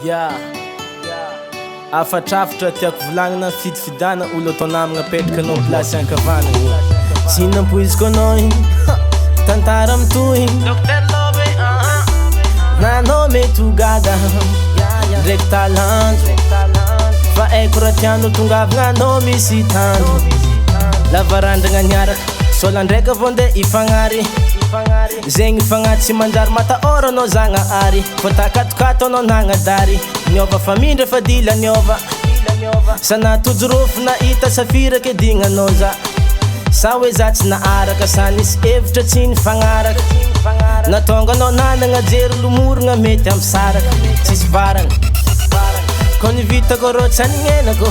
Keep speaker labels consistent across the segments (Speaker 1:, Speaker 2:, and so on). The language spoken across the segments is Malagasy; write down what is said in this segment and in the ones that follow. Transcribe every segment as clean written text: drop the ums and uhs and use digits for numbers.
Speaker 1: Yeah. Afatrafatra tiako volagnina fidifidana olo atao namagna apetraka anao plasy ankavanagna. Tsy nampoiziko anao igny tantara mitohy Dr. Love na anao mety ho gaga ndraiky talanjo fa haiko raha tianao tongavagna anao misy tanjo lavarandragna niaraka sola ndraiky avao nde ifagnary zegny fagnaty tsy manjary matahôra anao zagnahary fa takatokato anao nagnadary niova famindra fa dila niova sanatojorofo nahita safiraka edignanao za sa hoe za tsy naharaka sa nisy hevitra tsy nifagnaraka natonga anao nanagna jery lomorogna mety amsaraka tsisy varagna ko nivitako rô tsy anignenako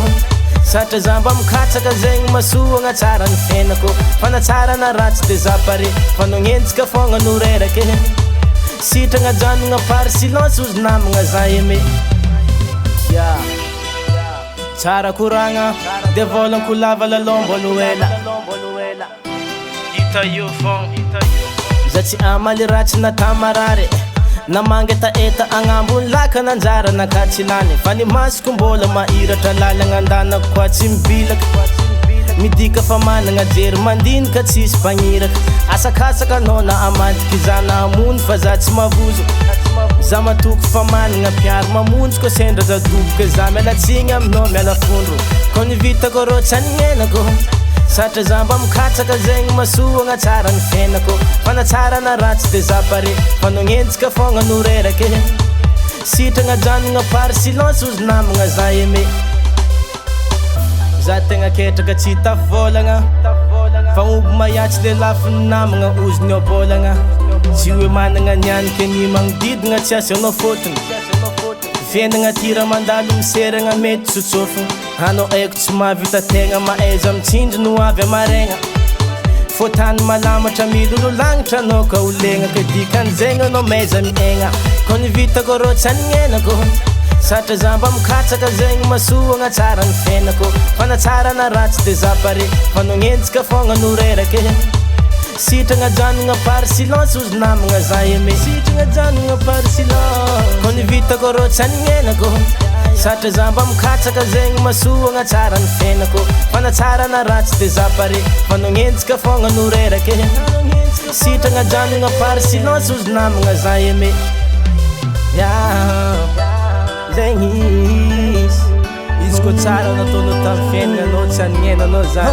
Speaker 1: satra za mba mikatsaka zegny masoagna tsara ny fiainako fa natsara na ratsy de za pare fa nognenjika fogna no rerake sitragna janogna pary silence ozy namagna za eme tsara koragna de volanko lava lalombono ela hita io fogna za tsy amaly ratsy natamarary namangy taeta agnambony laka nanjara nakatsilany fa ny masoko mbola mahiratra lalagna andanako koa tsy mibilaka midika fa managna jery mandinika tsisy mpagniraka asakasaka anao na amantiky za na amony fa za tsy mavozo za matoko fa managna piaro mamonjoko sendra za doboka za mialatsigny aminao miala fondro ko nivitako rô tsy anignenako satra za mba mikatsaka zegny masoagna tsara ny fiainako fa natsara na ratsy de za pare fa nognenjika fogna no rerake sitragna janogna pary silence ozy namagna za eme za tegna ketraka tsy tavolagna fa omby mahiatsy le lafiny namagna ozy ny abolagna tsy hoe managna nianiky ny magnodidina tsy asianao fotony fiainagna tira mandalo miseragna mety tsotsofogna anao aiko tsy mahavita tegna maaiza mitsindry no avy amaregna fô tany malamatra milolo lagnitra anao ka olegna ka dikan'zegny anao maiza miaigna ko nivitako rô tsy anignenako satra za mba mikatsaka zegny masoagna tsara ny fiainako fa natsara na ratsy de za pare fa nognenjika fogna no rerake sitragna janogna pary silence ozy namagna za eme sitragna janogna pary silence ko nivitako rô tsy anignenako satra za mba mikatsaka zegny masoagna tsara ny fiainako fa natsara na ratsy de za pare fa nognenjika fogna no rerake sitragna janogna pary silence ozy namagna za eme zegny izy ko tsara nataonao tamin'ny fiaignanao tsy anignenanao zany